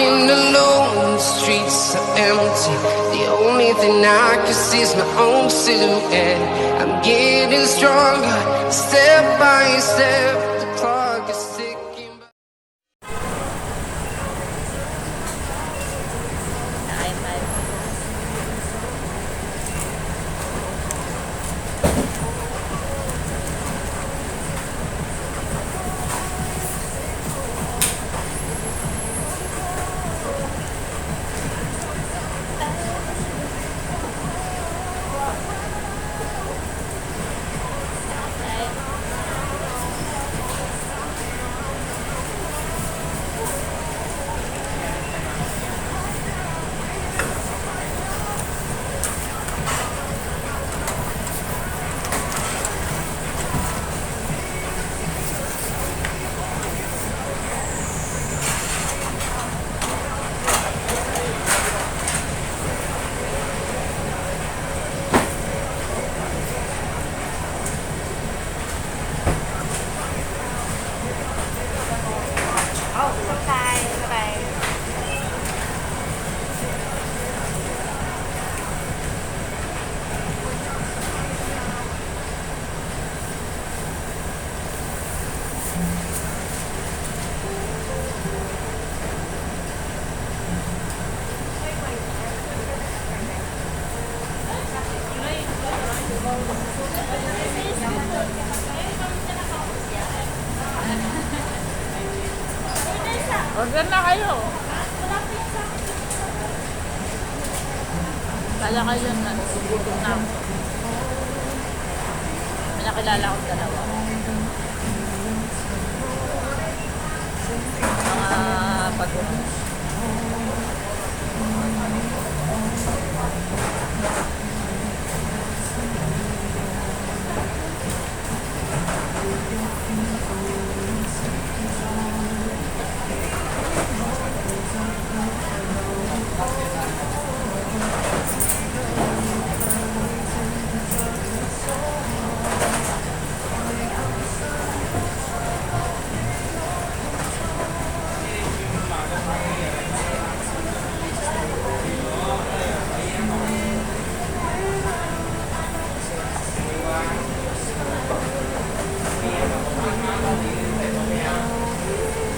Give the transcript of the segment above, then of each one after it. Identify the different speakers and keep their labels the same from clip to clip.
Speaker 1: walking alone, the streets are empty. The only thing I can see is my own silhouette. I'm getting stronger, step by step. The clock is ticking.
Speaker 2: Order na kayo. Kala kayo na, gutom na ako. May nakilala akong dalawa. Mga patuloy.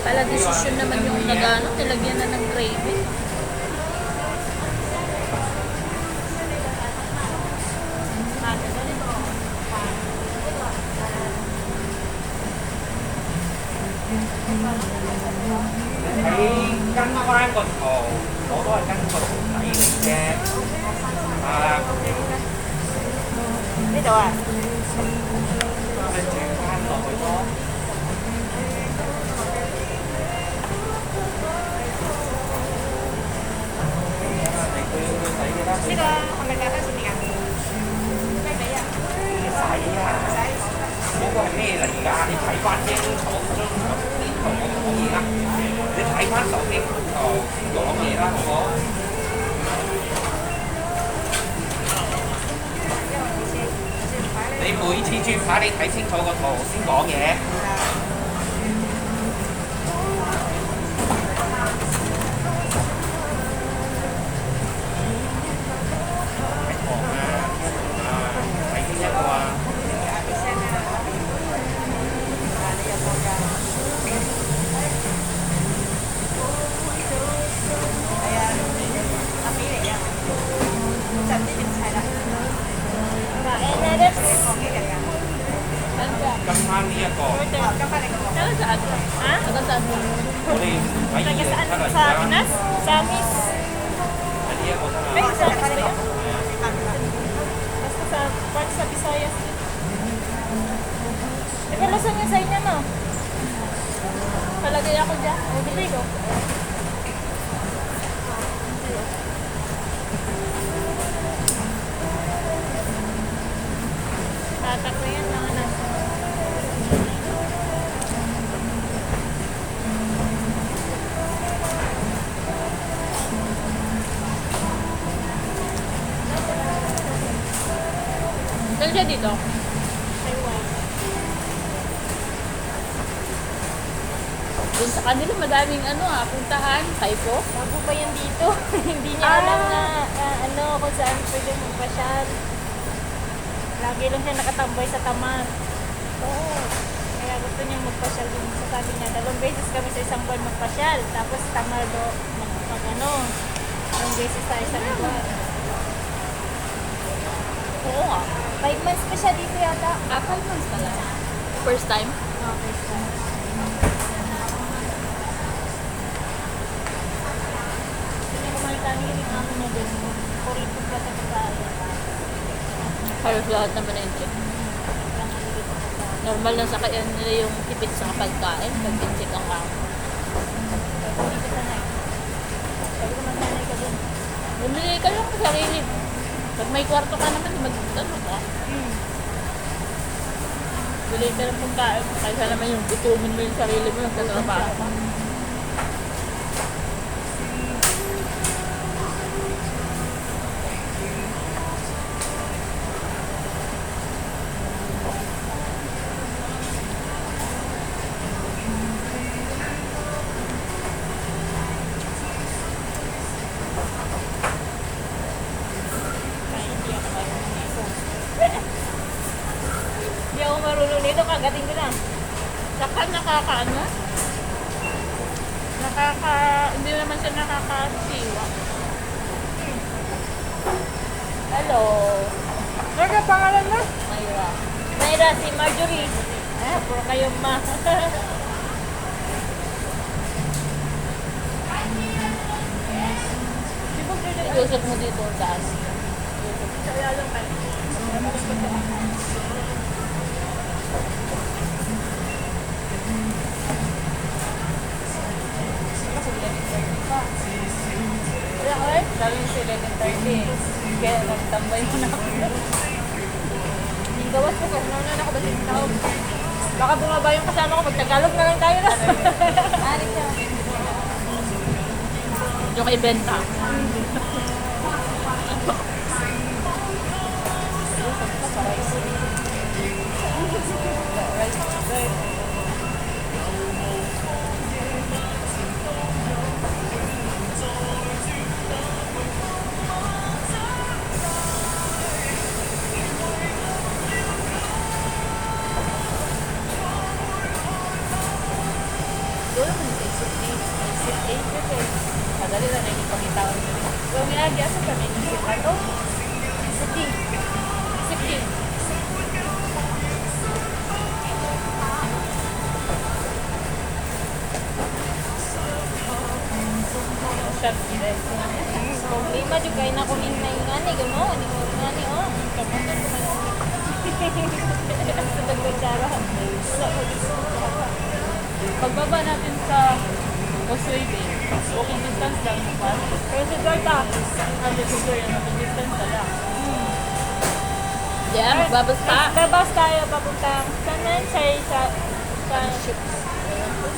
Speaker 2: Pala desisyon naman yung nagano, nilagyan na ng gravy.
Speaker 3: Cắn khoan con thồ, đó là cắn thồ nãy mình che.
Speaker 2: Biết đâu à?
Speaker 3: Bên trên khoan rồi đó.
Speaker 2: Cái đó, hôm nay ra tới xin ăn. Cái đấy à?
Speaker 3: Xài à? Bố có咩嚟㗎？你睇翻啲圖張啲圖講嘢啦，你睇翻手機圖講嘢啦，好唔好？你每次轉牌你睇清楚個圖先講嘢。今晚呢一個，Saan?
Speaker 2: Ha? Saan?
Speaker 3: 我哋喺2月7日而
Speaker 2: Sa
Speaker 3: 家，
Speaker 2: Pinas? Sa Miss?
Speaker 3: 喺呢一個得
Speaker 2: Ay,
Speaker 3: 啦。
Speaker 2: sa Miss ba yun? Basta sa part sa Visayas. Diba lasan niya sa inyo, no? Palagay ako dyan. O, dili ko. Tatak ko yan, mga nasa. Saan siya dito? Taiwan. Doon sa kanila madaming puntahan. Taipo.
Speaker 4: Bago pa yan dito. Hindi niya alam na kung saan pwede magpasyal. Lagi lang siya nakatambay sa Tamar. Oo. Kaya gusto niya magpasyal din. Sabi niya, 2 beses kami sa isang buwan magpasyal. Tapos Tamar ilang beses tayo sa lugar.
Speaker 2: Oo nga.
Speaker 4: 5 months pa siya dito yata.
Speaker 2: 5 months pala. First time?
Speaker 4: Okay, siya. Hindi ko makita niya yung amin niya din. Kurito pa sa pagkain.
Speaker 2: Halos lahat naman na yun. Normal lang sa kaya nila yung tipid sa pagkain. Pag-incheck ang kamo.
Speaker 4: Hindi ko sanay. Sabi ko magsanay ka din.
Speaker 2: Bumili ka lang sa sarili. Pag may kwarto ka naman, mag-ano ka. Bili ka ng pagkain. Kaysa naman yung gutumin mo yung sarili mo, nagtatrabaho ka.
Speaker 4: Hindi ako marunong nito, kagating ko lang.
Speaker 2: Saka hindi naman siya nakakasiwa. Hello.
Speaker 4: Ano ka pangalan mo?
Speaker 2: Mayra.
Speaker 4: Mayra, si Marjorie. Puro kayo ma.
Speaker 2: Iusap mo dito sa ano.
Speaker 4: Kaya lang kayo.
Speaker 2: Kaya ko sabi si 11:30. Kaya nagtambay mo na ako.
Speaker 4: Yung gawas ko kasi nauna ako ba sa tawag. Baka bumaba yung kasama ko, mag-Tagalog na lang tayo na. Arik siya.
Speaker 2: Yung kay Benta. Doon naman sa isip 8 kasi. Madali lang na ipakita ko. Kung ginagi, asa pa may isip ka to?
Speaker 4: Isip D.
Speaker 2: Shot gila.
Speaker 4: Problema juga kayo na kunin na yung ngani, gano'n. Yung ngani, oh. Kamunan ko man yung sa tagbagsara. Wala ko dito.
Speaker 2: Pagbaba natin sa Causeway Bay, walking distance lang sa park.
Speaker 4: Pero si Dorta,
Speaker 2: Sabi ko ko yan, walking distance na lang. Yeah, magbabas pa.
Speaker 4: babas tayo papuntang saan na yun?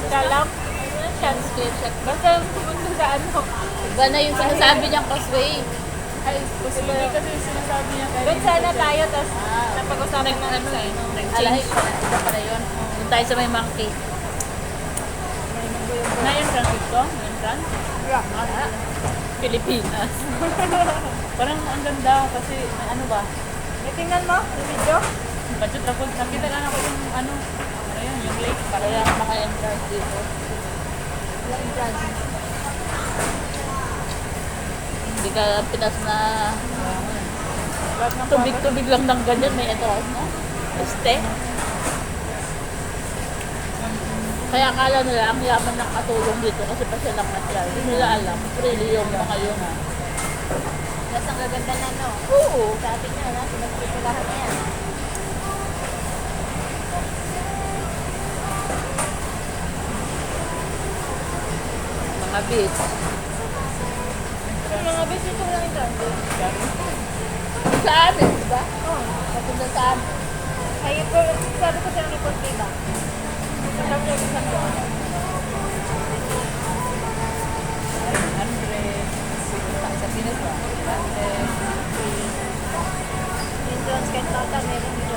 Speaker 4: Sa Lam? Basta pumunta sa ano.
Speaker 2: Iba na yung sinasabi niyang Causeway.
Speaker 4: Ay,
Speaker 2: Kasi yung sinasabi niya
Speaker 4: doon sana tayo, tapos napag-usapan na
Speaker 2: ano eh, nag-change. Iba pala yun. Doon tayo sa may monkey. Na-entrance ito? Na-entrance?
Speaker 4: Wala.
Speaker 2: Pilipinas. Parang ang ganda kasi may ano ba?
Speaker 4: May tingnan mo, yung video?
Speaker 2: Budget ako. Nakita lang ako yung ano yun, yung lake. Para yung maka-entrance dito.
Speaker 4: Wala entrance.
Speaker 2: Hindi ka Pinas na tubig-tubig lang ng ganyan. May ito, no? Este. Kaya akala nila ang yaman ng katulong dito kasi pa silang nasyal. Hindi nila alam. Really yung mga yun ha.
Speaker 4: Tapos ang gaganda na, no?
Speaker 2: Oo.
Speaker 4: Sa atin yan, ha? Pinagpipulahan na yan.
Speaker 2: Mga beach.
Speaker 4: Yung mga bisito lang ito.
Speaker 2: Sa amin, di ba? Oo. Papunta sa amin.
Speaker 4: Ay, sabi ko sa report, diba? Sa tapos yung isang doon.
Speaker 2: 100. Sa Pinas ba? 100.
Speaker 4: Entrance kahit tata, meron dito.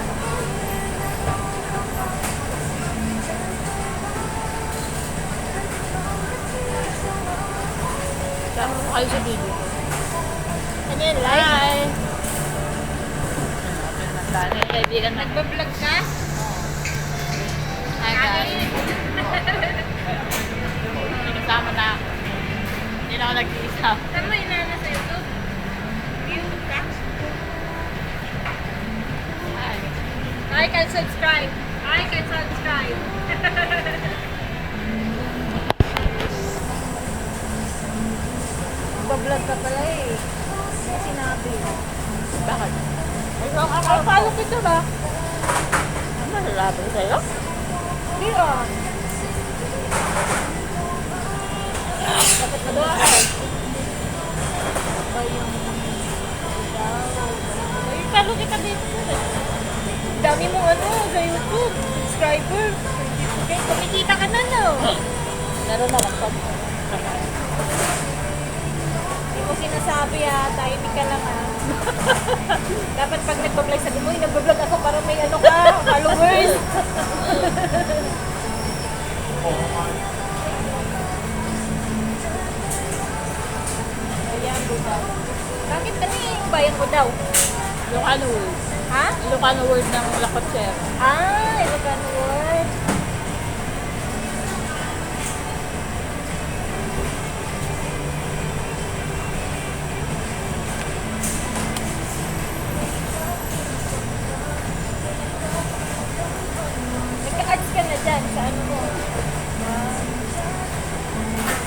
Speaker 2: kayo sa video ko.
Speaker 4: Ano yan, live?
Speaker 2: Hi! Dahil kaibigan na.
Speaker 4: Nagbablog ka?
Speaker 2: Hi guys. Kasama na ako. Hindi na ako nag-iisa.
Speaker 4: Saan mo inana sa YouTube? YouTube ka?
Speaker 2: Hi.
Speaker 4: I can subscribe. I can subscribe. Nagbablog ka pala eh. May sinabi.
Speaker 2: Bakit? Follow kita ba? Ano malalaban sa'yo?
Speaker 4: Hindi ah. Dapat nagawa ka. Ba yung... Ay, follow kita dito. Dami mo ano sa YouTube. Subscriber. Okay, kumikita ka na no.
Speaker 2: Meron naman pa.
Speaker 4: Hindi mo sinasabi ha. Tahimik ka lang ha. Dapat pag nagbablog sa mo, nagbablog ako para may ano ka, followers. Ayan, Budaw. Bakit kami yung bayan ko daw?
Speaker 2: Ilocano word.
Speaker 4: Ha?
Speaker 2: Ilocano word ng Lakotser.
Speaker 4: Ah, Ilocano word. Nagka-ads ka na dyan sa ano mo.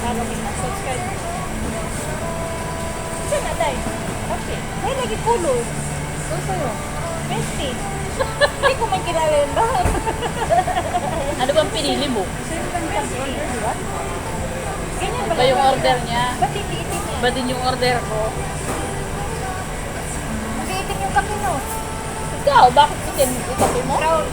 Speaker 4: Para subscribe. Saan na tayo? Okay. Ay, lagi color. Ano sa'yo? Bestie. Hindi ko man kilala yun ba?
Speaker 2: Ano bang pinili mo?
Speaker 4: Ganyan
Speaker 2: Ba yung order niya?
Speaker 4: Ba't itim niya?
Speaker 2: Ba din yung order ko?
Speaker 4: Mag-iitim yung kape no?
Speaker 2: Ikaw, bakit itim ikaw mo?
Speaker 4: Brown.